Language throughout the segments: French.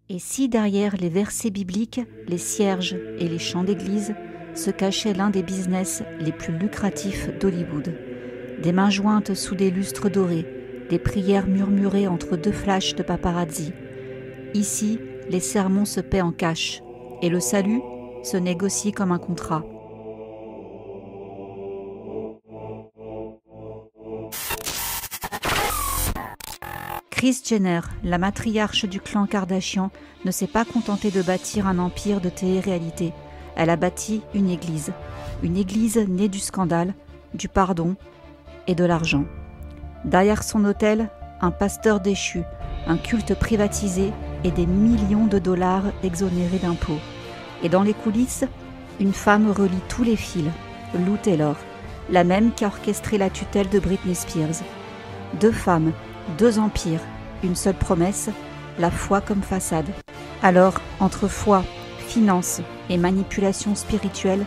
Et si derrière les versets bibliques, les cierges et les chants d'église se cachait l'un des business les plus lucratifs d'Hollywood? Des mains jointes sous des lustres dorés, des prières murmurées entre deux flashs de paparazzi. Ici, les sermons se paient en cash et le salut se négocie comme un contrat. Kris Jenner, la matriarche du clan Kardashian, ne s'est pas contentée de bâtir un empire de télé-réalité. Elle a bâti une église née du scandale, du pardon et de l'argent. Derrière son autel, un pasteur déchu, un culte privatisé et des millions de dollars exonérés d'impôts. Et dans les coulisses, une femme relie tous les fils, Lou Taylor, la même qui a orchestré la tutelle de Britney Spears. 2 femmes, 2 empires, une seule promesse, la foi comme façade. Alors, entre foi, finance et manipulation spirituelle,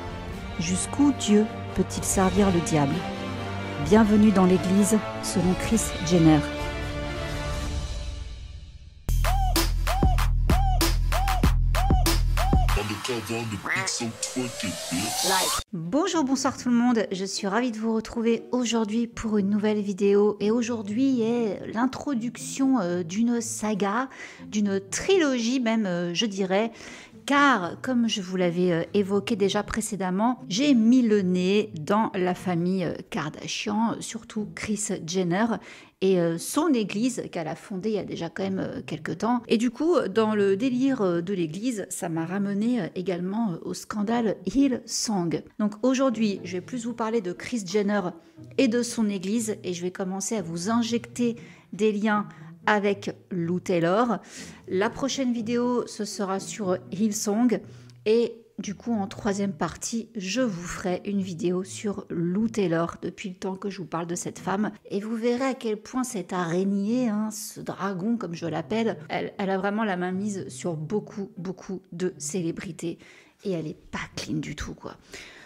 jusqu'où Dieu peut-il servir le diable? Bienvenue dans l'église selon Kris Jenner. Bonjour, bonsoir tout le monde, je suis ravie de vous retrouver aujourd'hui pour une nouvelle vidéo et aujourd'hui est l'introduction d'une saga, d'une trilogie même je dirais, car comme je vous l'avais évoqué déjà précédemment, j'ai mis le nez dans la famille Kardashian, surtout Kris Jenner et son église qu'elle a fondée il y a déjà quand même quelques temps. Et du coup, dans le délire de l'église, ça m'a ramené également au scandale Hillsong. Donc aujourd'hui, je vais plus vous parler de Kris Jenner et de son église et je vais commencer à vous injecter des liens avec Lou Taylor. La prochaine vidéo, ce sera sur Hillsong et du coup, en troisième partie, je vous ferai une vidéo sur Lou Taylor depuis le temps que je vous parle de cette femme. Et vous verrez à quel point cette araignée, ce dragon comme je l'appelle, elle a vraiment la main mise sur beaucoup de célébrités. Et elle est pas clean du tout, quoi.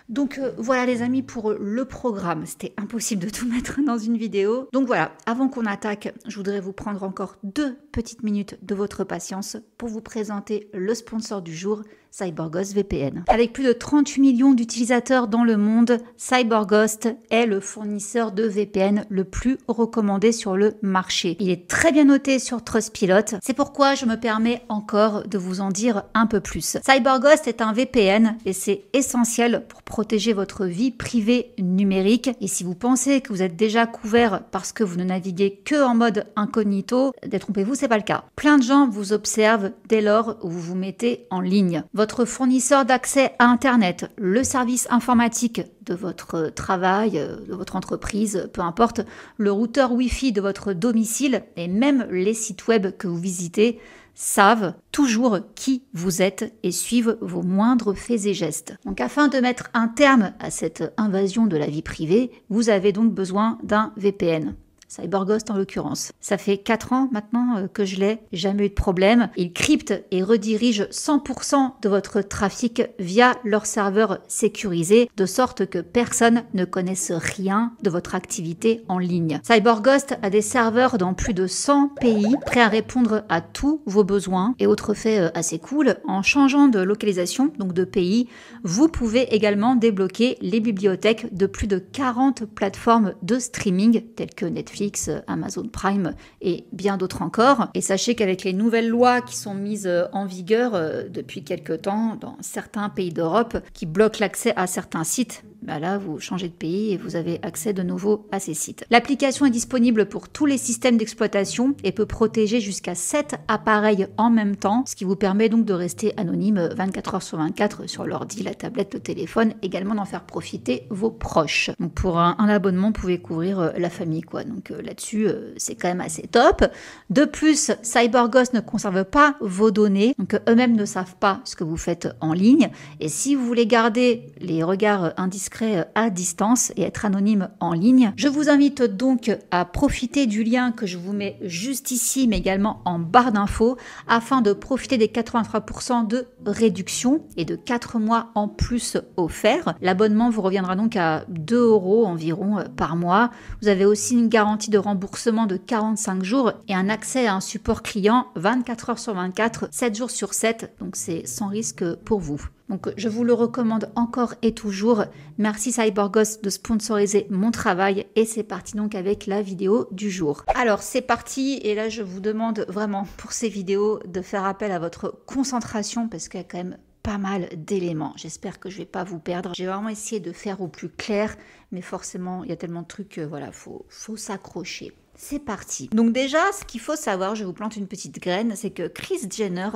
Donc voilà les amis pour le programme, c'était impossible de tout mettre dans une vidéo. Donc voilà, avant qu'on attaque, je voudrais vous prendre encore 2 petites minutes de votre patience pour vous présenter le sponsor du jour, CyberGhost VPN. Avec plus de 38 millions d'utilisateurs dans le monde, CyberGhost est le fournisseur de VPN le plus recommandé sur le marché. Il est très bien noté sur Trustpilot, c'est pourquoi je me permets encore de vous en dire un peu plus. CyberGhost est un VPN et c'est essentiel pour protéger votre vie privée numérique. Et si vous pensez que vous êtes déjà couvert parce que vous ne naviguez que en mode incognito, détrompez-vous, c'est pas le cas. Plein de gens vous observent dès lors où vous vous mettez en ligne. Votre fournisseur d'accès à Internet, le service informatique de votre travail, de votre entreprise, peu importe, le routeur Wi-Fi de votre domicile et même les sites web que vous visitez savent toujours qui vous êtes et suivent vos moindres faits et gestes. Donc afin de mettre un terme à cette invasion de la vie privée, vous avez donc besoin d'un VPN. CyberGhost en l'occurrence. Ça fait 4 ans maintenant que je l'ai, jamais eu de problème. Ils cryptent et redirigent 100% de votre trafic via leur serveur sécurisé, de sorte que personne ne connaisse rien de votre activité en ligne. CyberGhost a des serveurs dans plus de 100 pays, prêts à répondre à tous vos besoins. Et autre fait assez cool, en changeant de localisation, donc de pays, vous pouvez également débloquer les bibliothèques de plus de 40 plateformes de streaming telles que Netflix, Amazon Prime et bien d'autres encore. Et sachez qu'avec les nouvelles lois qui sont mises en vigueur depuis quelques temps dans certains pays d'Europe qui bloquent l'accès à certains sites, là vous changez de pays et vous avez accès de nouveau à ces sites. L'application est disponible pour tous les systèmes d'exploitation et peut protéger jusqu'à 7 appareils en même temps, ce qui vous permet donc de rester anonyme 24 heures sur 24 sur l'ordi, la tablette, le téléphone, également d'en faire profiter vos proches. Donc pour un abonnement, vous pouvez couvrir la famille, quoi. Donc là-dessus, c'est quand même assez top. De plus, CyberGhost ne conserve pas vos données, donc eux-mêmes ne savent pas ce que vous faites en ligne. Et si vous voulez garder les regards indiscrets discret à distance et être anonyme en ligne. Je vous invite donc à profiter du lien que je vous mets juste ici, mais également en barre d'infos, afin de profiter des 83% de réduction et de 4 mois en plus offerts. L'abonnement vous reviendra donc à 2 € environ par mois. Vous avez aussi une garantie de remboursement de 45 jours et un accès à un support client 24 heures sur 24, 7 jours sur 7, donc c'est sans risque pour vous. Donc je vous le recommande encore et toujours. Merci Cyborgos de sponsoriser mon travail et c'est parti donc avec la vidéo du jour. Alors c'est parti et là je vous demande vraiment pour ces vidéos de faire appel à votre concentration parce qu'il y a quand même pas mal d'éléments. J'espère que je vais pas vous perdre. J'ai vraiment essayé de faire au plus clair, mais forcément il y a tellement de trucs, voilà, faut s'accrocher. C'est parti. Donc déjà, ce qu'il faut savoir, je vous plante une petite graine, c'est que Kris Jenner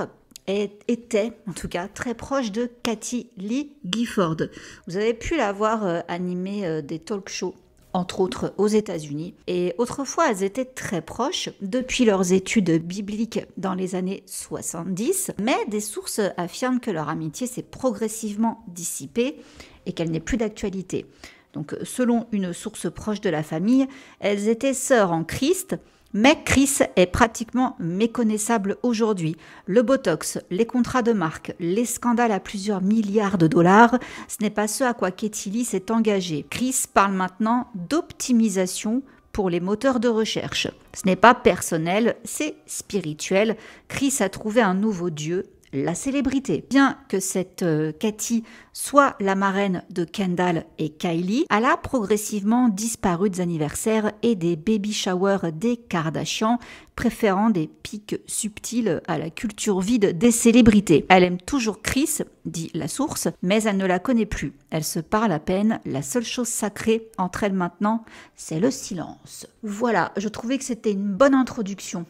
était, en tout cas, très proche de Kathie Lee Gifford. Vous avez pu la voir animer des talk shows, entre autres aux États-Unis. Et autrefois, elles étaient très proches depuis leurs études bibliques dans les années 70. Mais des sources affirment que leur amitié s'est progressivement dissipée et qu'elle n'est plus d'actualité. Donc, selon une source proche de la famille, elles étaient sœurs en Christ, mais Kris est pratiquement méconnaissable aujourd'hui. Le Botox, les contrats de marque, les scandales à plusieurs milliards de dollars, ce n'est pas ce à quoi Kathie Lee s'est engagée. Kris parle maintenant d'optimisation pour les moteurs de recherche. Ce n'est pas personnel, c'est spirituel. Kris a trouvé un nouveau dieu, la célébrité. Bien que cette Kathie soit la marraine de Kendall et Kylie, elle a progressivement disparu des anniversaires et des baby showers des Kardashian, préférant des pics subtils à la culture vide des célébrités. Elle aime toujours Kris, dit la source, mais elle ne la connaît plus. Elle se parle à peine. La seule chose sacrée entre elles maintenant, c'est le silence. Voilà, je trouvais que c'était une bonne introduction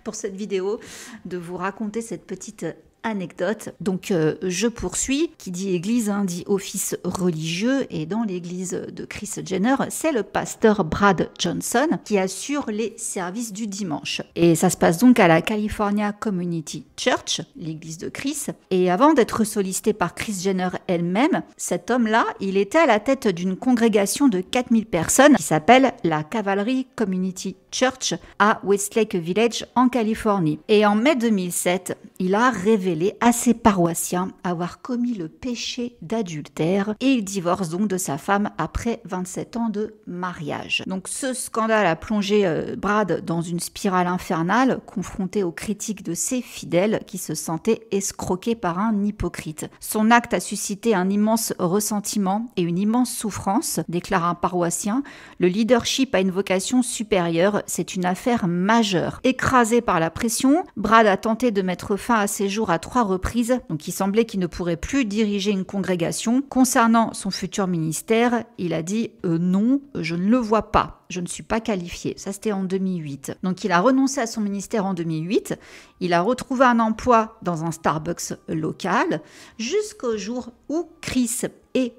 pour cette vidéo, de vous raconter cette petite anecdote. Donc je poursuis. Qui dit église dit office religieux, et dans l'église de Kris Jenner, c'est le pasteur Brad Johnson qui assure les services du dimanche. Et ça se passe donc à la California Community Church, l'église de Kris. Et avant d'être sollicité par Kris Jenner elle-même, cet homme-là, il était à la tête d'une congrégation de 4000 personnes qui s'appelle la Cavalry Community Church à Westlake Village en Californie. Et en mai 2007, il a révélé à ses paroissiens avoir commis le péché d'adultère et il divorce donc de sa femme après 27 ans de mariage. Donc ce scandale a plongé Brad dans une spirale infernale, confronté aux critiques de ses fidèles qui se sentaient escroqués par un hypocrite. Son acte a suscité un immense ressentiment et une immense souffrance, déclare un paroissien. Le leadership a une vocation supérieure, c'est une affaire majeure. Écrasé par la pression, Brad a tenté de mettre fin à ses jours à 3 reprises, donc il semblait qu'il ne pourrait plus diriger une congrégation. Concernant son futur ministère, il a dit non, je ne le vois pas. Je ne suis pas qualifié. Ça, c'était en 2008. Donc, il a renoncé à son ministère en 2008. Il a retrouvé un emploi dans un Starbucks local jusqu'au jour où Kris et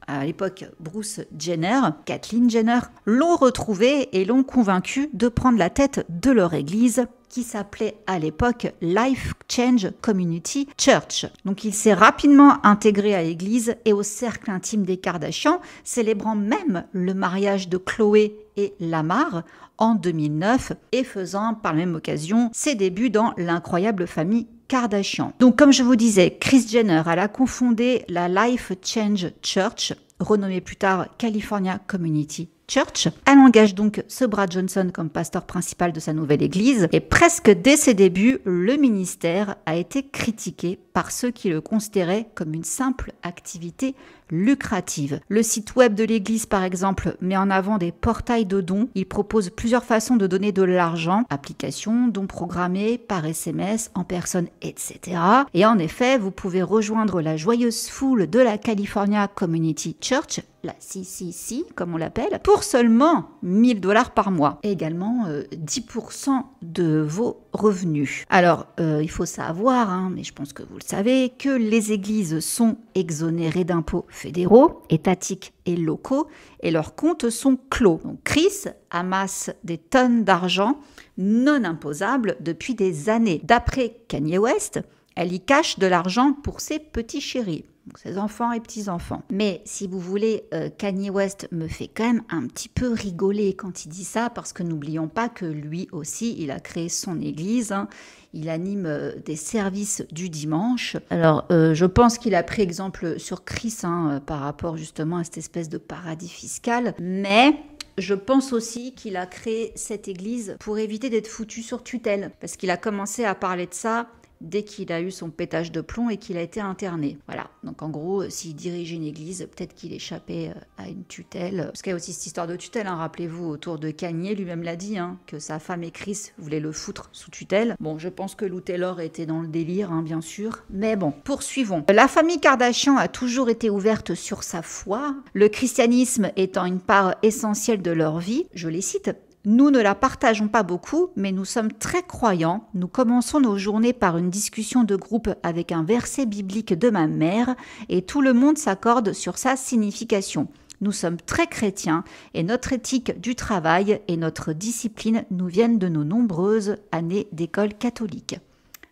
à l'époque Bruce Jenner, Kathleen Jenner, l'ont retrouvé et l'ont convaincu de prendre la tête de leur église qui s'appelait à l'époque Life Change Community Church. Donc il s'est rapidement intégré à l'église et au cercle intime des Kardashian, célébrant même le mariage de Khloé et Lamar en 2009 et faisant par la même occasion ses débuts dans l'incroyable famille Kardashian. Donc comme je vous disais, Kris Jenner, elle a confondé la Life Change Church, renommée plus tard California Community Church. Elle engage donc ce Brad Johnson comme pasteur principal de sa nouvelle église et presque dès ses débuts, le ministère a été critiqué par ceux qui le considéraient comme une simple activité lucrative. Le site web de l'église, par exemple, met en avant des portails de dons. Il propose plusieurs façons de donner de l'argent, applications, dons programmés, par SMS, en personne, etc. Et en effet, vous pouvez rejoindre la joyeuse foule de la California Community Church, la CCC, comme on l'appelle, pour seulement 1000 $ par mois. Et également 10% de vos revenus. Alors, il faut savoir, mais je pense que vous le savez, que les églises sont exonérées d'impôts fédéraux, étatiques et locaux, et leurs comptes sont clos. Donc, Kris amasse des tonnes d'argent non imposables depuis des années. D'après Kanye West, Elle y cache de l'argent pour ses petits chéris, donc ses enfants et petits-enfants. Mais si vous voulez, Kanye West me fait quand même un petit peu rigoler quand il dit ça, parce que n'oublions pas que lui aussi, il a créé son église, hein. Il anime des services du dimanche. Alors, je pense qu'il a pris exemple sur Chris, hein, par rapport justement à cette espèce de paradis fiscal, mais je pense aussi qu'il a créé cette église pour éviter d'être foutu sur tutelle, parce qu'il a commencé à parler de ça dès qu'il a eu son pétage de plomb et qu'il a été interné. Voilà, donc en gros, s'il dirigeait une église, peut-être qu'il échappait à une tutelle. Parce qu'il y a aussi cette histoire de tutelle, hein, rappelez-vous, autour de Kanye, lui-même l'a dit, hein, que sa femme et Chris voulaient le foutre sous tutelle. Bon, je pense que Lou Taylor était dans le délire, hein, bien sûr. Mais bon, poursuivons. La famille Kardashian a toujours été ouverte sur sa foi, le christianisme étant une part essentielle de leur vie. Je les cite. Nous ne la partageons pas beaucoup, mais nous sommes très croyants. Nous commençons nos journées par une discussion de groupe avec un verset biblique de ma mère et tout le monde s'accorde sur sa signification. Nous sommes très chrétiens et notre éthique du travail et notre discipline nous viennent de nos nombreuses années d'école catholique,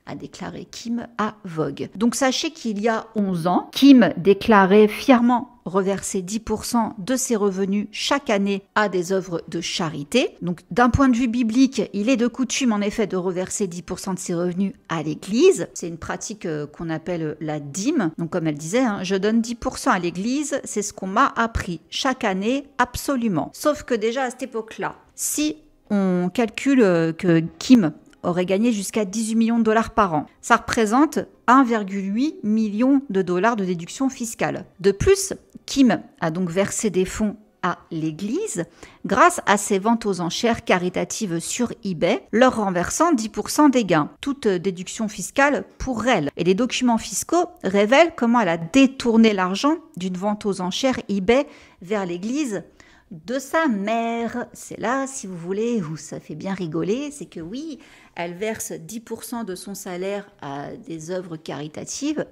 a déclaré Kim à Vogue. Donc sachez qu'il y a 11 ans, Kim déclarait fièrement reverser 10% de ses revenus chaque année à des œuvres de charité. Donc d'un point de vue biblique, il est de coutume en effet de reverser 10% de ses revenus à l'église. C'est une pratique qu'on appelle la dîme. Donc comme elle disait, hein, je donne 10% à l'église, c'est ce qu'on m'a appris chaque année, absolument. Sauf que déjà à cette époque-là, si on calcule que Kim aurait gagné jusqu'à 18 millions de dollars par an. Ça représente 1,8 million de dollars de déduction fiscale. De plus, Kim a donc versé des fonds à l'église grâce à ses ventes aux enchères caritatives sur eBay, leur renversant 10% des gains. Toute déduction fiscale pour elle. Et les documents fiscaux révèlent comment elle a détourné l'argent d'une vente aux enchères eBay vers l'église de sa mère. C'est là, si vous voulez, où ça fait bien rigoler, c'est que oui, elle verse 10% de son salaire à des œuvres caritatives,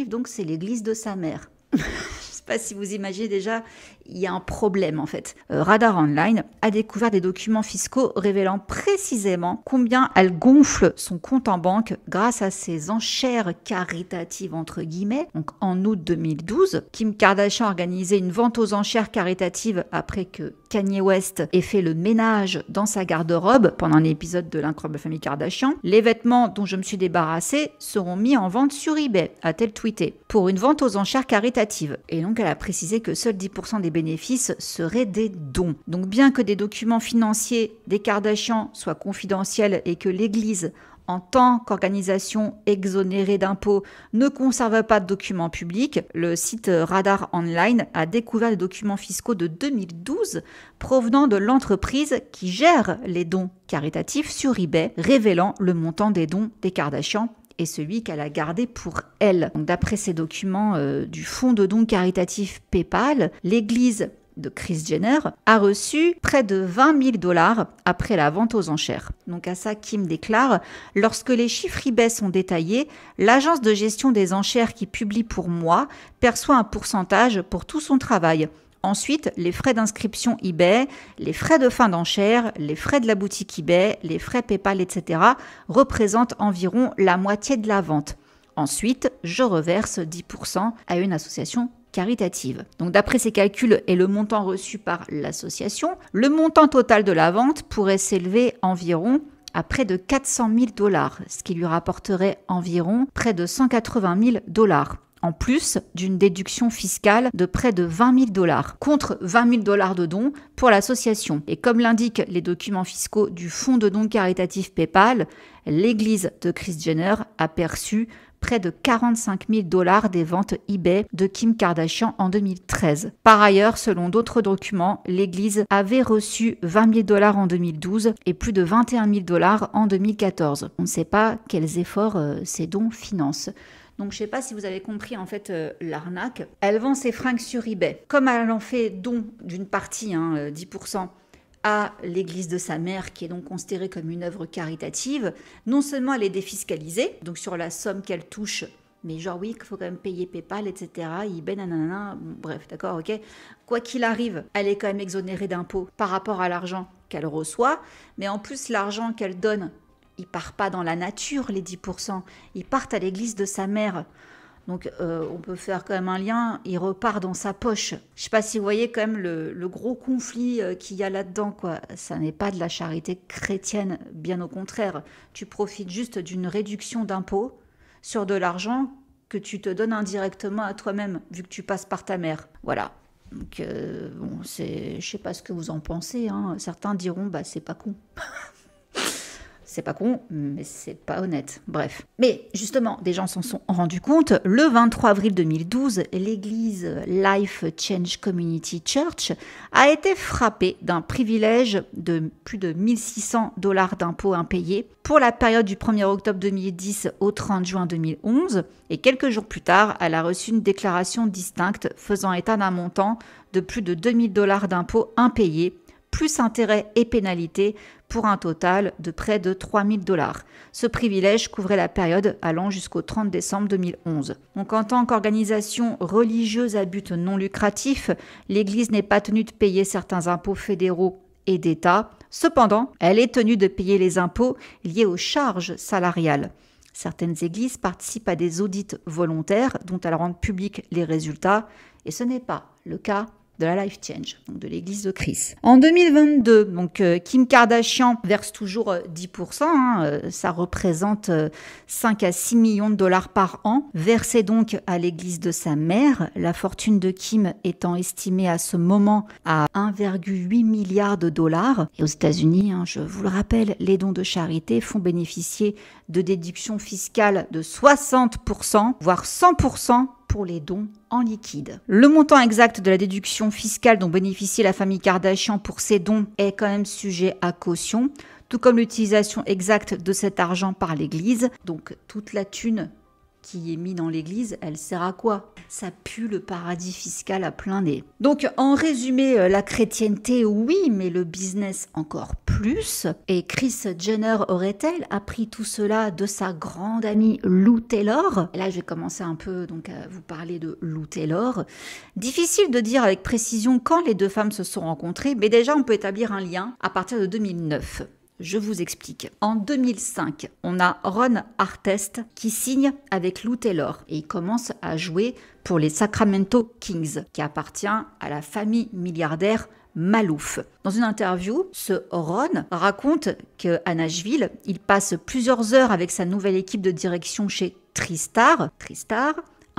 donc c'est l'église de sa mère. Je ne sais pas si vous imaginez déjà, il y a un problème en fait. Radar Online a découvert des documents fiscaux révélant précisément combien elle gonfle son compte en banque grâce à ses enchères caritatives entre guillemets. Donc en août 2012, Kim Kardashian a organisé une vente aux enchères caritatives après que Kanye West ait fait le ménage dans sa garde-robe pendant un épisode de l'incroyable famille Kardashian. Les vêtements dont je me suis débarrassée seront mis en vente sur eBay, a-t-elle tweeté, pour une vente aux enchères caritatives. Et donc elle a précisé que seuls 10% des bénéfices seraient des dons. Donc bien que des documents financiers des Kardashians soient confidentiels et que l'Église, en tant qu'organisation exonérée d'impôts, ne conserve pas de documents publics, le site Radar Online a découvert des documents fiscaux de 2012 provenant de l'entreprise qui gère les dons caritatifs sur eBay, révélant le montant des dons des Kardashians et celui qu'elle a gardé pour elle. Donc, d'après ces documents du fonds de dons caritatifs PayPal, l'église de Kris Jenner a reçu près de 20 000 dollars après la vente aux enchères. Donc à ça, Kim déclare « Lorsque les chiffres eBay sont détaillés, l'agence de gestion des enchères qui publie pour moi perçoit un pourcentage pour tout son travail. Ensuite, les frais d'inscription eBay, les frais de fin d'enchère, les frais de la boutique eBay, les frais PayPal, etc. représentent environ la moitié de la vente. Ensuite, je reverse 10% à une association caritative. » Donc d'après ces calculs et le montant reçu par l'association, le montant total de la vente pourrait s'élever environ à près de 400 000 dollars, ce qui lui rapporterait environ près de 180 000 dollars. En plus d'une déduction fiscale de près de 20 000 dollars, contre 20 000 dollars de dons pour l'association. Et comme l'indiquent les documents fiscaux du fonds de dons caritatifs PayPal, l'église de Kris Jenner a perçu près de 45 000 dollars des ventes eBay de Kim Kardashian en 2013. Par ailleurs, selon d'autres documents, l'église avait reçu 20 000 dollars en 2012 et plus de 21 000 dollars en 2014. On ne sait pas quels efforts ces dons financent. Donc, je ne sais pas si vous avez compris en fait l'arnaque. Elle vend ses fringues sur eBay. Comme elle en fait don d'une partie, 10%, à l'église de sa mère, qui est donc considérée comme une œuvre caritative, non seulement elle est défiscalisée, donc sur la somme qu'elle touche, mais genre oui, il faut quand même payer PayPal, etc., eBay, nanana, bon, bref, d'accord, ok. Quoi qu'il arrive, elle est quand même exonérée d'impôts par rapport à l'argent qu'elle reçoit, mais en plus, l'argent qu'elle donne ils partent pas dans la nature, les 10%. Ils partent à l'église de sa mère. Donc, on peut faire quand même un lien. Il repart dans sa poche. Je sais pas si vous voyez quand même le gros conflit qu'il y a là-dedans, quoi. Ça n'est pas de la charité chrétienne, bien au contraire. Tu profites juste d'une réduction d'impôts sur de l'argent que tu te donnes indirectement à toi-même, vu que tu passes par ta mère. Voilà. Donc, bon, je sais pas ce que vous en pensez, hein. Certains diront, bah, c'est pas con. C'est pas con, mais c'est pas honnête. Bref. Mais justement, des gens s'en sont rendus compte. Le 23 avril 2012, l'église Life Change Community Church a été frappée d'un privilège de plus de 1600 $ d'impôts impayés pour la période du 1er octobre 2010 au 30 juin 2011. Et quelques jours plus tard, elle a reçu une déclaration distincte faisant état d'un montant de plus de 2000 $ d'impôts impayés, plus intérêts et pénalités, pour un total de près de 3000 $. Ce privilège couvrait la période allant jusqu'au 30 décembre 2011. Donc en tant qu'organisation religieuse à but non lucratif, l'Église n'est pas tenue de payer certains impôts fédéraux et d'État. Cependant, elle est tenue de payer les impôts liés aux charges salariales. Certaines églises participent à des audits volontaires dont elles rendent publics les résultats, et ce n'est pas le cas de la Life Change, donc de l'église de Christ. En 2022, donc Kim Kardashian verse toujours 10%, ça représente 5 à 6 millions de $ par an, versés donc à l'église de sa mère, la fortune de Kim étant estimée à ce moment à 1,8 milliard de $. Et aux États-Unis, je vous le rappelle, les dons de charité font bénéficier de déductions fiscales de 60%, voire 100%, pour les dons en liquide. Le montant exact de la déduction fiscale dont bénéficie la famille Kardashian pour ces dons est quand même sujet à caution, tout comme l'utilisation exacte de cet argent par l'Église. Donc toute la thune qui est mise dans l'Église, elle sert à quoi? Ça pue le paradis fiscal à plein nez. Donc en résumé, la chrétienté, oui, mais le business encore plus. Et Kris Jenner aurait-elle appris tout cela de sa grande amie Lou Taylor? Et là, je vais commencer un peu donc à vous parler de Lou Taylor. Difficile de dire avec précision quand les deux femmes se sont rencontrées, mais déjà on peut établir un lien à partir de 2009. Je vous explique. En 2005, on a Ron Artest qui signe avec Lou Taylor et il commence à jouer pour les Sacramento Kings, qui appartient à la famille milliardaire Maloof. Dans une interview, ce Ron raconte qu'à Nashville, il passe plusieurs heures avec sa nouvelle équipe de direction chez Tristar,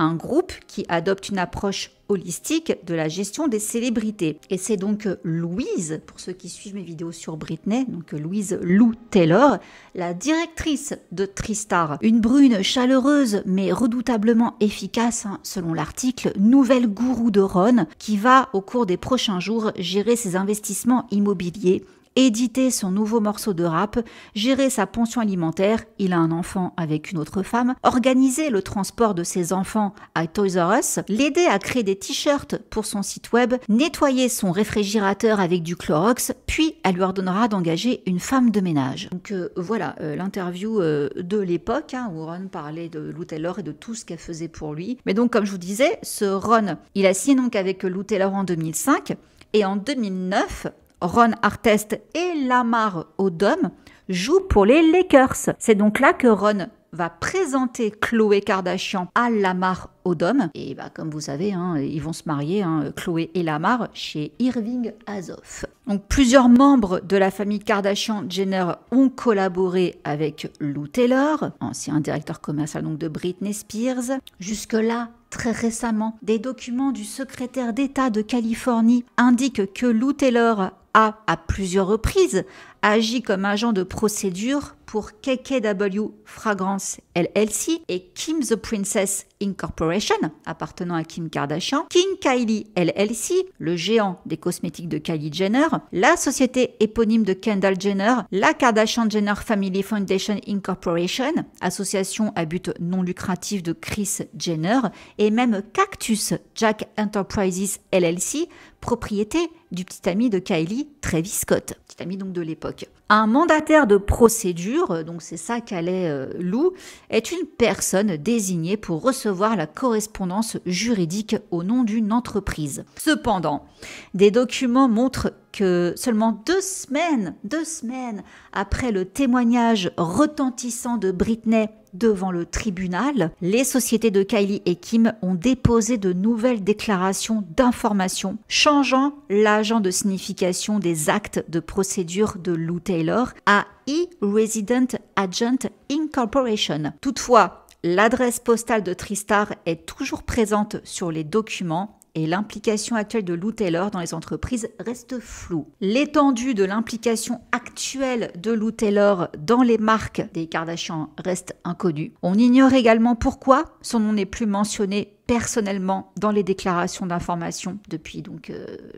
un groupe qui adopte une approche holistique de la gestion des célébrités. Et c'est donc Louise, pour ceux qui suivent mes vidéos sur Britney, donc Louise Lou Taylor, la directrice de Tristar. Une brune chaleureuse mais redoutablement efficace, selon l'article, nouvelle gourou de Ron, qui va au cours des prochains jours gérer ses investissements immobiliers, éditer son nouveau morceau de rap, gérer sa pension alimentaire, il a un enfant avec une autre femme, organiser le transport de ses enfants à Toys R Us, l'aider à créer des t-shirts pour son site web, nettoyer son réfrigérateur avec du Clorox, puis elle lui ordonnera d'engager une femme de ménage. Donc voilà l'interview de l'époque, où Ron parlait de Lou Taylor et de tout ce qu'elle faisait pour lui. Mais donc comme je vous disais, ce Ron, il a signé donc avec Lou Taylor en 2005 et en 2009, Ron Artest et Lamar Odom jouent pour les Lakers. C'est donc là que Ron va présenter Khloé Kardashian à Lamar Odom. Et comme vous savez, ils vont se marier, Khloé et Lamar, chez Irving Azoff. Donc plusieurs membres de la famille Kardashian-Jenner ont collaboré avec Lou Taylor, ancien directeur commercial donc de Britney Spears. Jusque-là, très récemment, des documents du secrétaire d'État de Californie indiquent que Lou Taylor a, à plusieurs reprises, agi comme agent de procédure pour KKW Fragrance LLC et Kim the Princess Incorporation, appartenant à Kim Kardashian, King Kylie LLC, le géant des cosmétiques de Kylie Jenner, la société éponyme de Kendall Jenner, la Kardashian-Jenner Family Foundation Incorporation, association à but non lucratif de Kris Jenner, et même Cactus Jack Enterprises LLC, propriété du petit ami de Kylie, Travis Scott, petit ami donc de l'époque. Un mandataire de procédure, donc c'est ça qu'allait Lou, est une personne désignée pour recevoir la correspondance juridique au nom d'une entreprise. Cependant, des documents montrent que seulement 2 semaines après le témoignage retentissant de Britney devant le tribunal, les sociétés de Kylie et Kim ont déposé de nouvelles déclarations d'information changeant l'agent de signification des actes de procédure de Lou Taylor à E-Resident Agent Incorporation. Toutefois, l'adresse postale de Tristar est toujours présente sur les documents et l'implication actuelle de Lou Taylor dans les entreprises reste floue. L'étendue de l'implication actuelle de Lou Taylor dans les marques des Kardashian reste inconnue. On ignore également pourquoi son nom n'est plus mentionné personnellement dans les déclarations d'information depuis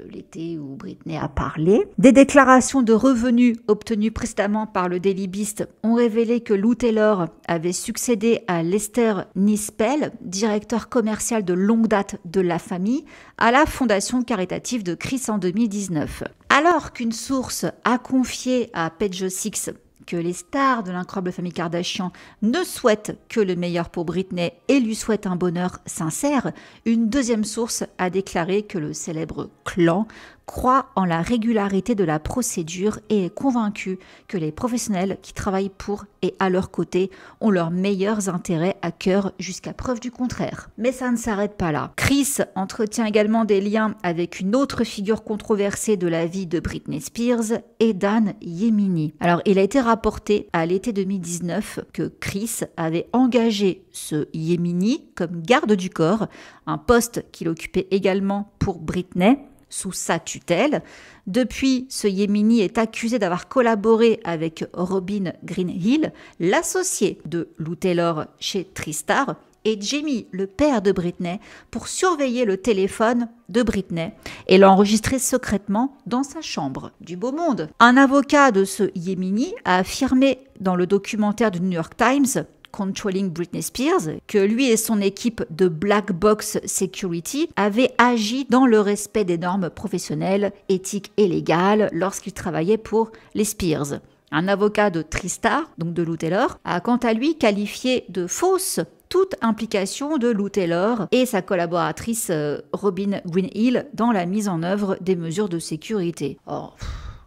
l'été où Britney a parlé. Des déclarations de revenus obtenues précédemment par le Daily Beast ont révélé que Lou Taylor avait succédé à Lester Nispel, directeur commercial de longue date de la famille, à la fondation caritative de Kris en 2019. Alors qu'une source a confié à Page Six que les stars de l'incroyable famille Kardashian ne souhaitent que le meilleur pour Britney et lui souhaitent un bonheur sincère, une deuxième source a déclaré que le célèbre clan croit en la régularité de la procédure et est convaincu que les professionnels qui travaillent pour et à leur côté ont leurs meilleurs intérêts à cœur jusqu'à preuve du contraire. Mais ça ne s'arrête pas là. Kris entretient également des liens avec une autre figure controversée de la vie de Britney Spears, Edan Yemini. Alors, il a été rapporté à l'été 2019 que Kris avait engagé ce Yemini comme garde du corps, un poste qu'il occupait également pour Britney, sous sa tutelle. Depuis, ce Yemini est accusé d'avoir collaboré avec Robin Greenhill, l'associé de Lou Taylor chez Tristar, et Jamie, le père de Britney, pour surveiller le téléphone de Britney et l'enregistrer secrètement dans sa chambre. Du beau monde. Un avocat de ce Yemini a affirmé dans le documentaire du New York Times Controlling Britney Spears, que lui et son équipe de Black Box Security avaient agi dans le respect des normes professionnelles, éthiques et légales lorsqu'ils travaillaient pour les Spears. Un avocat de Tristar, donc de Lou Taylor, a quant à lui qualifié de fausse toute implication de Lou Taylor et sa collaboratrice Robin Greenhill dans la mise en œuvre des mesures de sécurité. Or,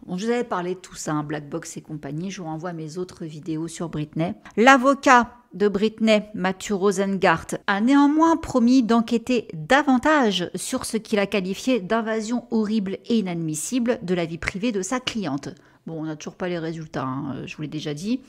bon, je vous avais parlé de tout ça, Black Box et compagnie, je vous renvoie à mes autres vidéos sur Britney. L'avocat de Britney, Matthew Rosengart, a néanmoins promis d'enquêter davantage sur ce qu'il a qualifié d'invasion horrible et inadmissible de la vie privée de sa cliente. Bon, on n'a toujours pas les résultats, je vous l'ai déjà dit.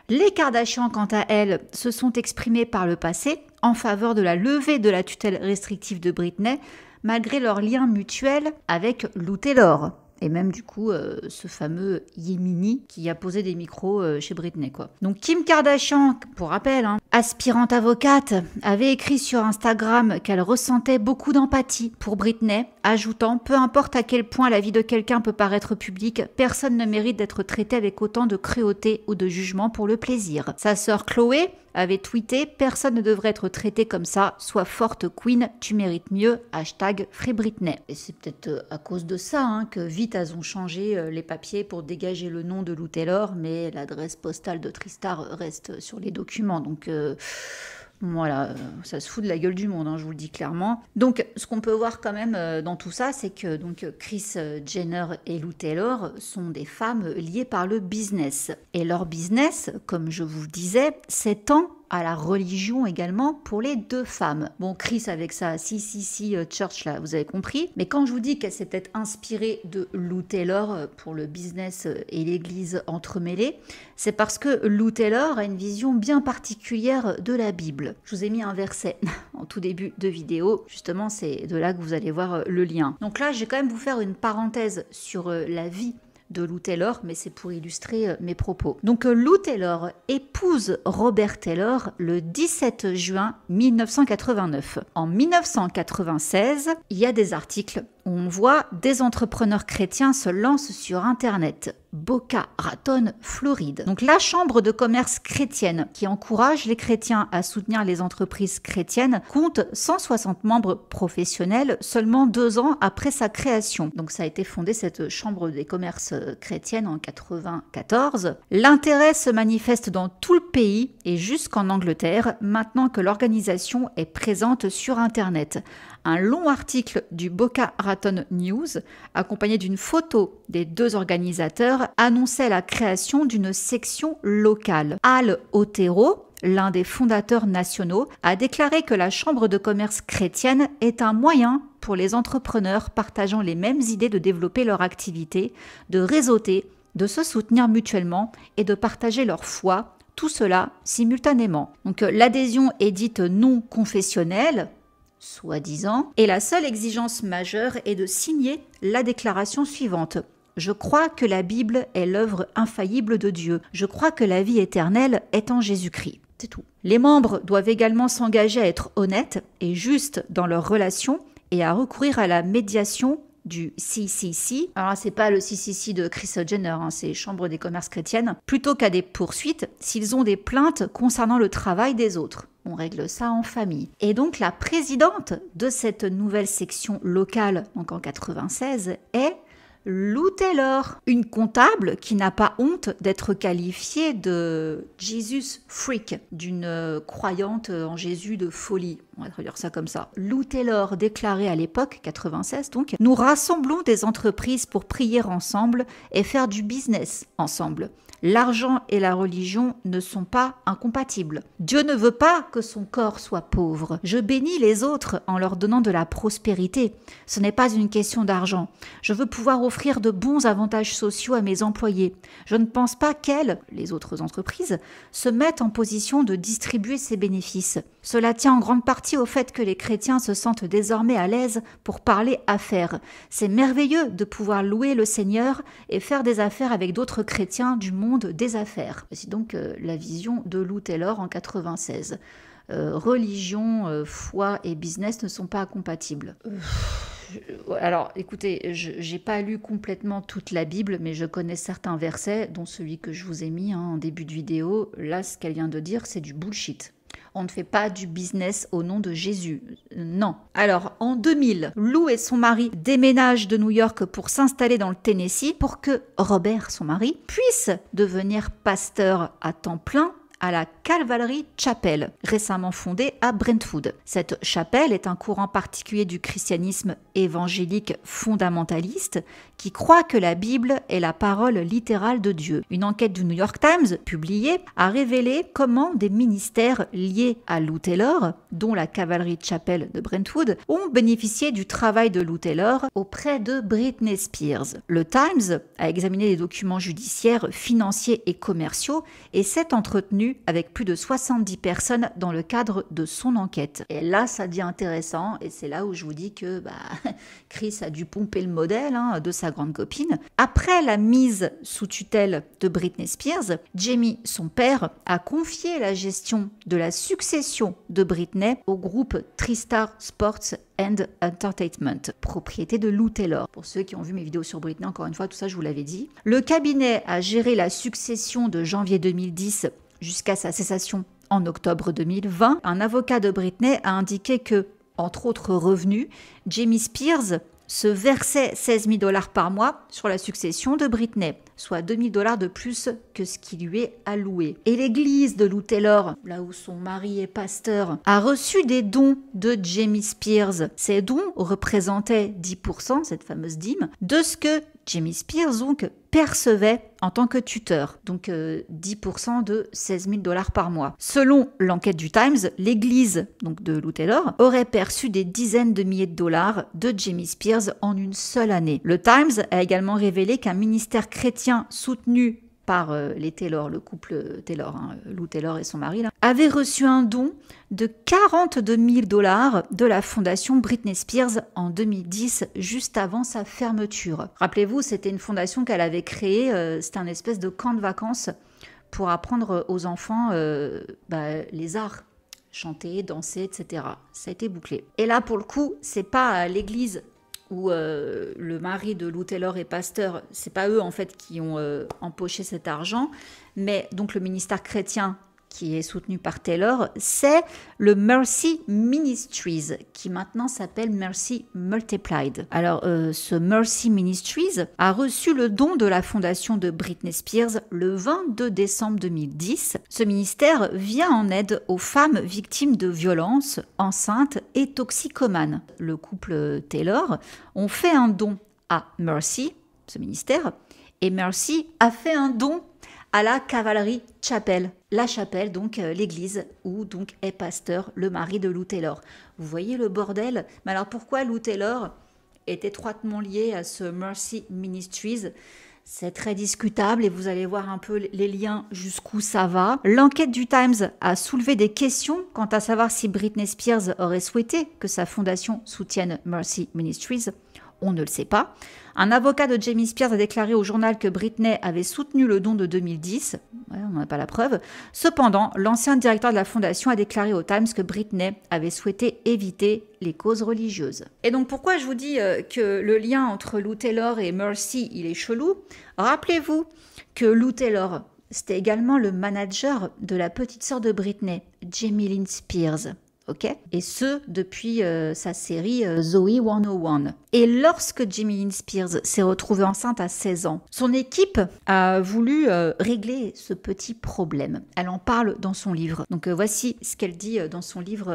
Les Kardashian, quant à elles, se sont exprimées par le passé en faveur de la levée de la tutelle restrictive de Britney, malgré leur lien mutuel avec Lou Taylor. Et même du coup, ce fameux Yemini qui a posé des micros chez Britney, quoi. Donc Kim Kardashian, pour rappel, aspirante avocate, avait écrit sur Instagram qu'elle ressentait beaucoup d'empathie pour Britney, ajoutant « Peu importe à quel point la vie de quelqu'un peut paraître publique, personne ne mérite d'être traité avec autant de cruauté ou de jugement pour le plaisir. » Sa sœur Chloé avait tweeté « Personne ne devrait être traité comme ça, sois forte Queen, tu mérites mieux, #Free Britney ». Et c'est peut-être à cause de ça que vite elles ont changé les papiers pour dégager le nom de Lou Taylor, mais l'adresse postale de Tristar reste sur les documents, donc voilà, ça se fout de la gueule du monde, je vous le dis clairement. Donc, ce qu'on peut voir quand même dans tout ça, c'est que Kris Jenner et Lou Taylor sont des femmes liées par le business. Et leur business, comme je vous le disais, s'étend à la religion également pour les deux femmes. Bon, Kris avec sa CCC Church, là, vous avez compris. Mais quand je vous dis qu'elle s'est peut-être inspirée de Lou Taylor pour le business et l'église entremêlées, c'est parce que Lou Taylor a une vision bien particulière de la Bible. Je vous ai mis un verset en tout début de vidéo. Justement, c'est de là que vous allez voir le lien. Donc là, je vais quand même vous faire une parenthèse sur la vie de Lou Taylor, mais c'est pour illustrer mes propos. Donc Lou Taylor épouse Robert Taylor le 17 juin 1989. En 1996, il y a des articles où on voit des entrepreneurs chrétiens se lancent sur Internet. Boca Raton, Floride. Donc la chambre de commerce chrétienne qui encourage les chrétiens à soutenir les entreprises chrétiennes compte 160 membres professionnels seulement 2 ans après sa création. Donc ça a été fondé cette chambre des commerces chrétiennes en 1994. L'intérêt se manifeste dans tout le pays et jusqu'en Angleterre maintenant que l'organisation est présente sur Internet. Un long article du Boca Raton News, accompagné d'une photo des deux organisateurs, annonçait la création d'une section locale. Al Otero, l'un des fondateurs nationaux, a déclaré que la Chambre de commerce chrétienne est un moyen pour les entrepreneurs partageant les mêmes idées de développer leur activité, de réseauter, de se soutenir mutuellement et de partager leur foi, tout cela simultanément. Donc l'adhésion est dite non confessionnelle, soi-disant, et la seule exigence majeure est de signer la déclaration suivante. Je crois que la Bible est l'œuvre infaillible de Dieu. Je crois que la vie éternelle est en Jésus-Christ. C'est tout. Les membres doivent également s'engager à être honnêtes et justes dans leurs relations et à recourir à la médiation du CCC. Alors c'est pas le CCC de Kris Jenner, c'est Chambre des commerces chrétiennes, plutôt qu'à des poursuites s'ils ont des plaintes concernant le travail des autres. On règle ça en famille. Et donc la présidente de cette nouvelle section locale, donc en 96, est Lou Taylor, une comptable qui n'a pas honte d'être qualifiée de Jesus Freak, d'une croyante en Jésus de folie. On va traduire ça comme ça. Lou Taylor déclarait à l'époque, 96 donc, « Nous rassemblons des entreprises pour prier ensemble et faire du business ensemble. L'argent et la religion ne sont pas incompatibles. Dieu ne veut pas que son corps soit pauvre. Je bénis les autres en leur donnant de la prospérité. Ce n'est pas une question d'argent. Je veux pouvoir offrir de bons avantages sociaux à mes employés. Je ne pense pas qu'elles, les autres entreprises, se mettent en position de distribuer ces bénéfices. Cela tient en grande partie au fait que les chrétiens se sentent désormais à l'aise pour parler affaires. C'est merveilleux de pouvoir louer le Seigneur et faire des affaires avec d'autres chrétiens du monde des affaires. » C'est donc la vision de Lou Taylor en 96. Religion, foi et business ne sont pas incompatibles. Alors, écoutez, j'ai pas lu complètement toute la Bible, mais je connais certains versets, dont celui que je vous ai mis en début de vidéo. Là, ce qu'elle vient de dire, c'est du bullshit. On ne fait pas du business au nom de Jésus. Non. Alors, en 2000, Lou et son mari déménagent de New York pour s'installer dans le Tennessee pour que Robert, son mari, puisse devenir pasteur à temps plein à la Calvary Chapel, récemment fondée à Brentwood. Cette chapelle est un courant particulier du christianisme évangélique fondamentaliste qui croit que la Bible est la parole littérale de Dieu. Une enquête du New York Times, publiée, a révélé comment des ministères liés à Lou Taylor, dont la Calvary Chapel de Brentwood, ont bénéficié du travail de Lou Taylor auprès de Britney Spears. Le Times a examiné les documents judiciaires, financiers et commerciaux et s'est entretenu avec plus de 70 personnes dans le cadre de son enquête. Et là, ça devient intéressant et c'est là où je vous dis que Chris a dû pomper le modèle de sa grande copine. Après la mise sous tutelle de Britney Spears, Jamie, son père, a confié la gestion de la succession de Britney au groupe Tristar Sports and Entertainment, propriété de Lou Taylor. Pour ceux qui ont vu mes vidéos sur Britney, encore une fois, tout ça, je vous l'avais dit. Le cabinet a géré la succession de janvier 2010 jusqu'à sa cessation en octobre 2020. Un avocat de Britney a indiqué que, entre autres revenus, Jamie Spears se versait 16 000 $ par mois sur la succession de Britney, soit 2 000 $ de plus que ce qui lui est alloué. Et l'église de Lou Taylor, là où son mari est pasteur, a reçu des dons de Jamie Spears. Ces dons représentaient 10%, cette fameuse dîme, de ce que Jamie Spears donc percevait en tant que tuteur, donc 10% de 16 000 $ par mois. Selon l'enquête du Times, l'église donc de Lou Taylor aurait perçu des dizaines de milliers de dollars de Jamie Spears en une seule année. Le Times a également révélé qu'un ministère chrétien soutenu par les Taylor, le couple Taylor, Lou Taylor et son mari, avait reçu un don de 42 000 $ de la fondation Britney Spears en 2010, juste avant sa fermeture. Rappelez-vous, c'était une fondation qu'elle avait créée, c'était un espèce de camp de vacances pour apprendre aux enfants les arts, chanter, danser, etc. Ça a été bouclé. Et là, pour le coup, c'est pas l'église où le mari de Lou Taylor est pasteur, c'est pas eux en fait qui ont empoché cet argent, mais donc le ministère chrétien qui est soutenu par Taylor, c'est le Mercy Ministries, qui maintenant s'appelle Mercy Multiplied. Alors, ce Mercy Ministries a reçu le don de la fondation de Britney Spears le 22 décembre 2010. Ce ministère vient en aide aux femmes victimes de violences, enceintes et toxicomanes. Le couple Taylor ont fait un don à Mercy, ce ministère, et Mercy a fait un don à la Calvary Chapel, la chapelle, donc l'église où donc est pasteur le mari de Lou Taylor. Vous voyez le bordel? Mais alors pourquoi Lou Taylor est étroitement lié à ce Mercy Ministries? C'est très discutable et vous allez voir un peu les liens jusqu'où ça va. L'enquête du Times a soulevé des questions quant à savoir si Britney Spears aurait souhaité que sa fondation soutienne Mercy Ministries. On ne le sait pas. Un avocat de Jamie Spears a déclaré au journal que Britney avait soutenu le don de 2010. Ouais, on n'en a pas la preuve. Cependant, l'ancien directeur de la fondation a déclaré au Times que Britney avait souhaité éviter les causes religieuses. Et donc pourquoi je vous dis que le lien entre Lou Taylor et Mercy, il est chelou? Rappelez-vous que Lou Taylor, c'était également le manager de la petite sœur de Britney, Jamie Lynn Spears. Okay. Et ce, depuis sa série Zoey 101. Et lorsque Jamie Lynn Spears s'est retrouvée enceinte à 16 ans, son équipe a voulu régler ce petit problème. Elle en parle dans son livre. Donc voici ce qu'elle dit dans son livre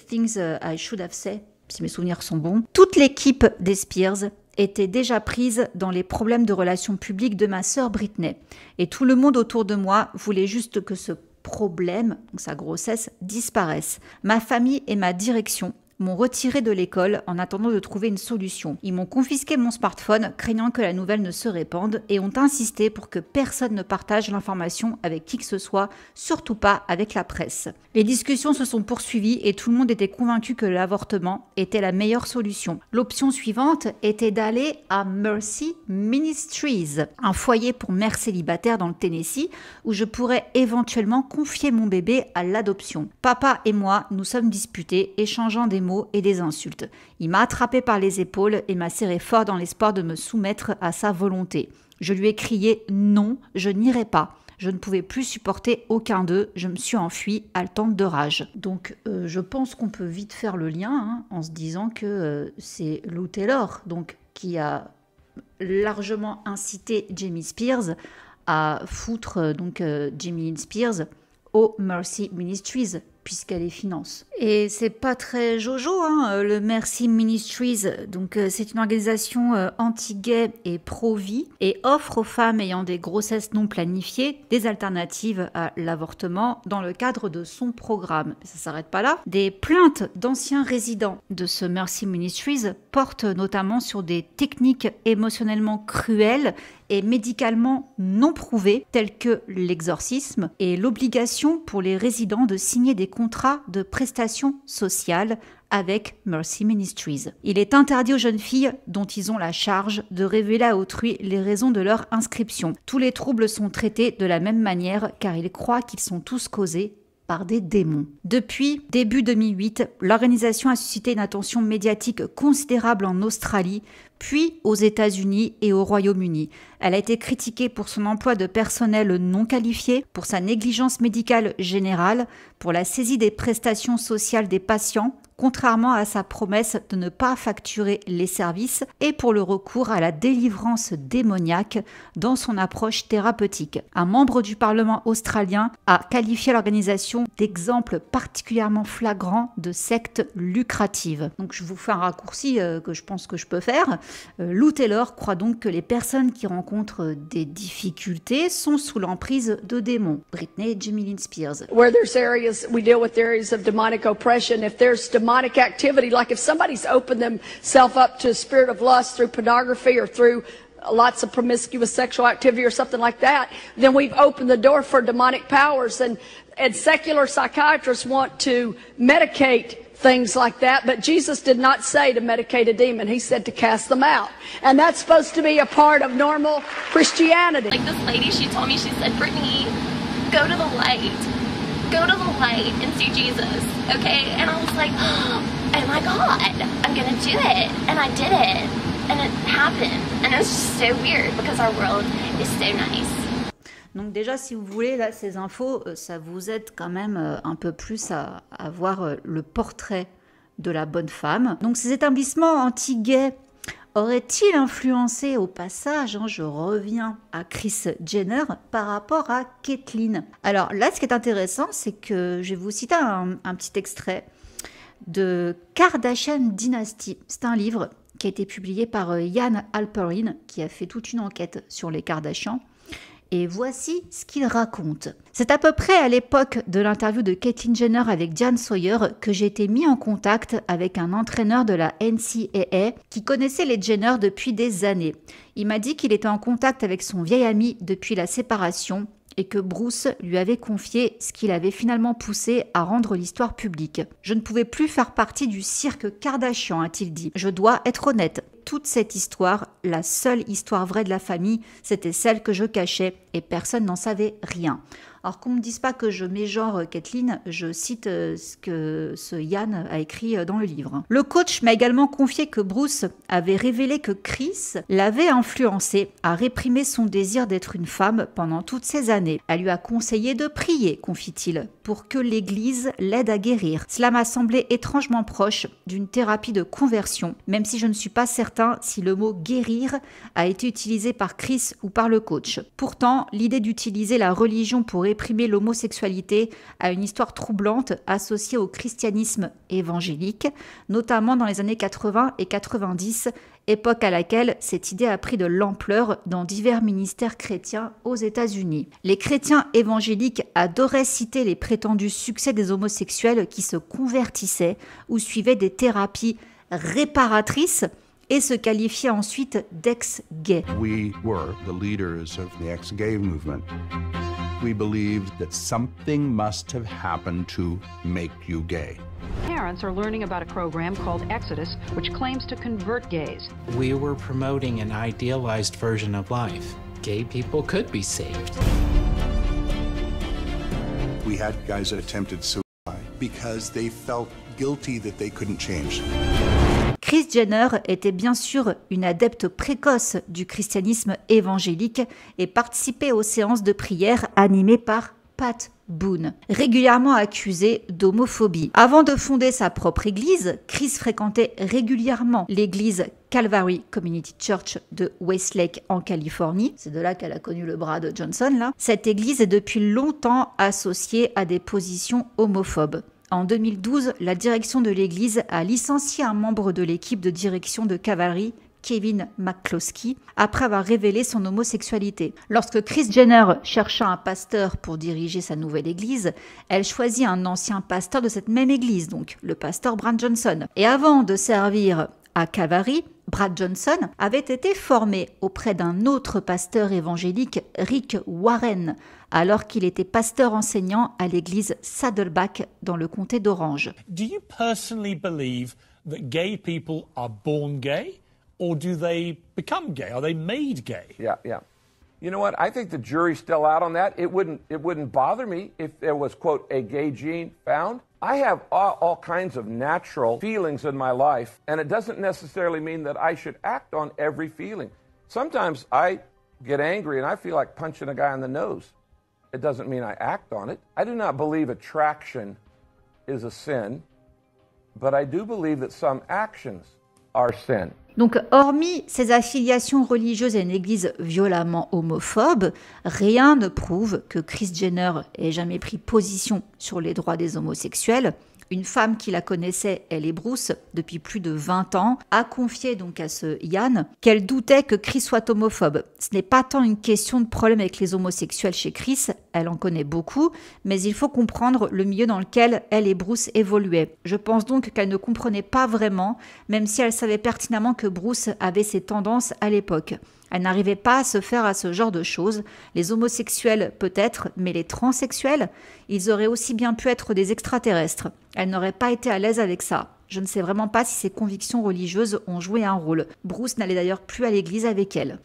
Things I Should Have Said, si mes souvenirs sont bons. Toute l'équipe des Spears était déjà prise dans les problèmes de relations publiques de ma sœur Britney. Et tout le monde autour de moi voulait juste que ce problème, donc sa grossesse, disparaisse. Ma famille et ma direction m'ont retiré de l'école en attendant de trouver une solution. Ils m'ont confisqué mon smartphone, craignant que la nouvelle ne se répande, et ont insisté pour que personne ne partage l'information avec qui que ce soit, surtout pas avec la presse. Les discussions se sont poursuivies et tout le monde était convaincu que l'avortement était la meilleure solution. L'option suivante était d'aller à Mercy Ministries, un foyer pour mères célibataires dans le Tennessee, où je pourrais éventuellement confier mon bébé à l'adoption. Papa et moi nous sommes disputés, échangeant des mots et des insultes. Il m'a attrapé par les épaules et m'a serré fort dans l'espoir de me soumettre à sa volonté. Je lui ai crié « Non, je n'irai pas ». Je ne pouvais plus supporter aucun d'eux. Je me suis enfuie, haletante de rage. Donc, je pense qu'on peut vite faire le lien en se disant que c'est Lou Taylor donc, qui a largement incité Jamie Spears à foutre Jamie Lynn Spears au Mercy Ministries, puisqu'elle les finance. Et c'est pas très jojo, le Mercy Ministries. Donc c'est une organisation anti-gay et pro-vie et offre aux femmes ayant des grossesses non planifiées des alternatives à l'avortement dans le cadre de son programme. Ça s'arrête pas là. Des plaintes d'anciens résidents de ce Mercy Ministries portent notamment sur des techniques émotionnellement cruelles et médicalement non prouvées, telles que l'exorcisme et l'obligation pour les résidents de signer des contrats de prestations sociales avec Mercy Ministries. Il est interdit aux jeunes filles dont ils ont la charge de révéler à autrui les raisons de leur inscription. Tous les troubles sont traités de la même manière car ils croient qu'ils sont tous causés par des démons. Depuis début 2008, l'organisation a suscité une attention médiatique considérable en Australie, puis aux États-Unis et au Royaume-Uni. Elle a été critiquée pour son emploi de personnel non qualifié, pour sa négligence médicale générale, pour la saisie des prestations sociales des patients, contrairement à sa promesse de ne pas facturer les services, et pour le recours à la délivrance démoniaque dans son approche thérapeutique. Un membre du Parlement australien a qualifié l'organisation d'exemple particulièrement flagrant de secte lucrative. Donc je vous fais un raccourci que je pense que je peux faire. Lou Taylor croit donc que les personnes qui rencontrent des difficultés sont sous l'emprise de démons. Britney et Jamie Lynn Spears. Where there's areas, we deal with areas of demonic oppression. If there's demonic activity, like if somebody's opened themselves up to a spirit of lust through pornography or through lots of promiscuous sexual activity or something like that, then we've opened the door for demonic powers. And secular psychiatrists want to medicate things like that, but Jesus did not say to medicate a demon. He said to cast them out. And that's supposed to be a part of normal Christianity. Like this lady, she told me, she said, Brittany, go to the light. Go to the light and see Jesus, okay? And I was like, oh my God, I'm gonna do it. And I did it. And it happened. And it was just so weird because our world is so nice. Donc déjà, si vous voulez, là, ces infos, ça vous aide quand même un peu plus à voir le portrait de la bonne femme. Donc ces établissements anti-gays auraient-ils influencé au passage, je reviens à Kris Jenner, par rapport à Caitlyn? Alors là, ce qui est intéressant, c'est que je vais vous citer un petit extrait de Kardashian Dynasty. C'est un livre qui a été publié par Ian Halperin, qui a fait toute une enquête sur les Kardashians. Et voici ce qu'il raconte. C'est à peu près à l'époque de l'interview de Caitlyn Jenner avec Diane Sawyer que j'ai été mis en contact avec un entraîneur de la NCAA qui connaissait les Jenner depuis des années. Il m'a dit qu'il était en contact avec son vieil ami depuis la séparation et que Bruce lui avait confié ce qu'il avait finalement poussé à rendre l'histoire publique. Je ne pouvais plus faire partie du cirque Kardashian, a-t-il dit. Je dois être honnête. Toute cette histoire, la seule histoire vraie de la famille, c'était celle que je cachais et personne n'en savait rien. Alors qu'on ne me dise pas que je mégenre Caitlyn, je cite ce que ce Yann a écrit dans le livre. Le coach m'a également confié que Bruce avait révélé que Kris l'avait influencé à réprimer son désir d'être une femme pendant toutes ces années. Elle lui a conseillé de prier, confie-t-il, pour que l'Église l'aide à guérir. Cela m'a semblé étrangement proche d'une thérapie de conversion, même si je ne suis pas certain si le mot « guérir » a été utilisé par Kris ou par le coach. Pourtant, l'idée d'utiliser la religion pour réprimer l'homosexualité a une histoire troublante associée au christianisme évangélique, notamment dans les années 80 et 90, époque à laquelle cette idée a pris de l'ampleur dans divers ministères chrétiens aux États-Unis. Les chrétiens évangéliques adoraient citer les prétendus succès des homosexuels qui se convertissaient ou suivaient des thérapies réparatrices et se qualifiaient ensuite d'ex-gays. We were the leaders of the ex-gay movement. We believed that something must have happened to make you gay. Parents are learning about a program called Exodus, which claims to convert gays. We were promoting an idealized version of life. Gay people could be saved. We had guys that attempted suicide because they felt guilty that they couldn't change. Kris Jenner était bien sûr une adepte précoce du christianisme évangélique et participait aux séances de prière animées par Pat Boone, régulièrement accusée d'homophobie. Avant de fonder sa propre église, Kris fréquentait régulièrement l'église Calvary Community Church de Westlake en Californie. C'est de là qu'elle a connu le bras de Johnson, là. Cette église est depuis longtemps associée à des positions homophobes. En 2012, la direction de l'église a licencié un membre de l'équipe de direction de Calvary, Kevin McCloskey, après avoir révélé son homosexualité. Lorsque Kris Jenner chercha un pasteur pour diriger sa nouvelle église, elle choisit un ancien pasteur de cette même église, donc le pasteur Brad Johnson. Et avant de servir à Calvary, Brad Johnson avait été formé auprès d'un autre pasteur évangélique, Rick Warren, alors qu'il était pasteur enseignant à l'église Saddleback dans le comté d'Orange. Do you personally believe that gay people are born gay, or do they become gay? Are they made gay? Yeah. You know what? I think the jury's still out on that. It wouldn't bother me if there was, quote, a gay gene found. I have all kinds of natural feelings in my life, and it doesn't necessarily mean that I should act on every feeling. Sometimes I get angry and I feel like punching a guy in the nose. It doesn't mean I act on it. I do not believe attraction is a sin, but I do believe that some actions are sin. Donc, hormis ses affiliations religieuses à une église violemment homophobe, rien ne prouve que Kris Jenner ait jamais pris position sur les droits des homosexuels. Une femme qui la connaissait, elle et Bruce, depuis plus de 20 ans, a confié donc à ce Ian qu'elle doutait que Kris soit homophobe. Ce n'est pas tant une question de problème avec les homosexuels chez Kris, elle en connaît beaucoup, mais il faut comprendre le milieu dans lequel elle et Bruce évoluaient. Je pense donc qu'elle ne comprenait pas vraiment, même si elle savait pertinemment que Bruce avait ses tendances à l'époque. Elle n'arrivait pas à se faire à ce genre de choses. Les homosexuels peut-être, mais les transsexuels, ils auraient aussi bien pu être des extraterrestres. Elle n'aurait pas été à l'aise avec ça. Je ne sais vraiment pas si ses convictions religieuses ont joué un rôle. Bruce n'allait d'ailleurs plus à l'église avec elle.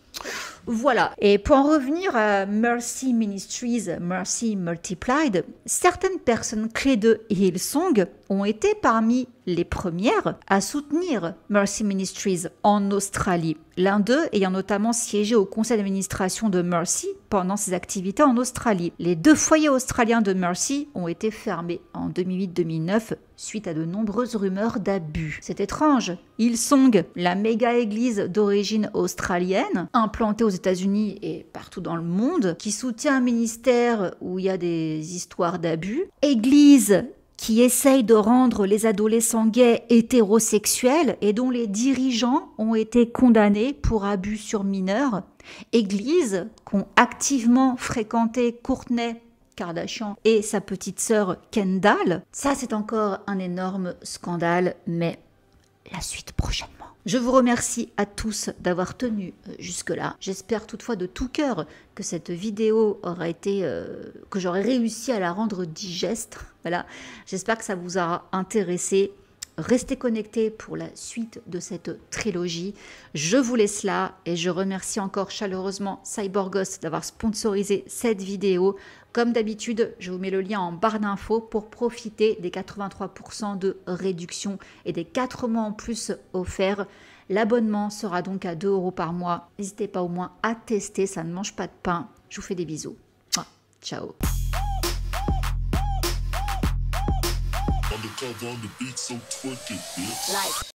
Voilà. Et pour en revenir à Mercy Ministries, Mercy Multiplied, certaines personnes clés de Hillsong ont été parmi les premières à soutenir Mercy Ministries en Australie, l'un d'eux ayant notamment siégé au conseil d'administration de Mercy pendant ses activités en Australie. Les 2 foyers australiens de Mercy ont été fermés en 2008-2009 suite à de nombreuses rumeurs d'abus. C'est étrange. Hillsong, la méga église d'origine australienne, implantée aux États-Unis et partout dans le monde, qui soutient un ministère où il y a des histoires d'abus. Église qui essaye de rendre les adolescents gays hétérosexuels et dont les dirigeants ont été condamnés pour abus sur mineurs. Église qu'ont activement fréquenté Kourtney Kardashian et sa petite sœur Kendall. Ça, c'est encore un énorme scandale, mais la suite prochainement. Je vous remercie à tous d'avoir tenu jusque-là. J'espère toutefois de tout cœur que cette vidéo aura été, que j'aurai réussi à la rendre digeste. Voilà. J'espère que ça vous aura intéressé. Restez connectés pour la suite de cette trilogie. Je vous laisse là et je remercie encore chaleureusement Cyborgos d'avoir sponsorisé cette vidéo. Comme d'habitude, je vous mets le lien en barre d'infos pour profiter des 83% de réduction et des 4 mois en plus offerts. L'abonnement sera donc à 2 € par mois. N'hésitez pas au moins à tester, ça ne mange pas de pain. Je vous fais des bisous. Ciao. Undercover on the beat, so twerk it, bitch.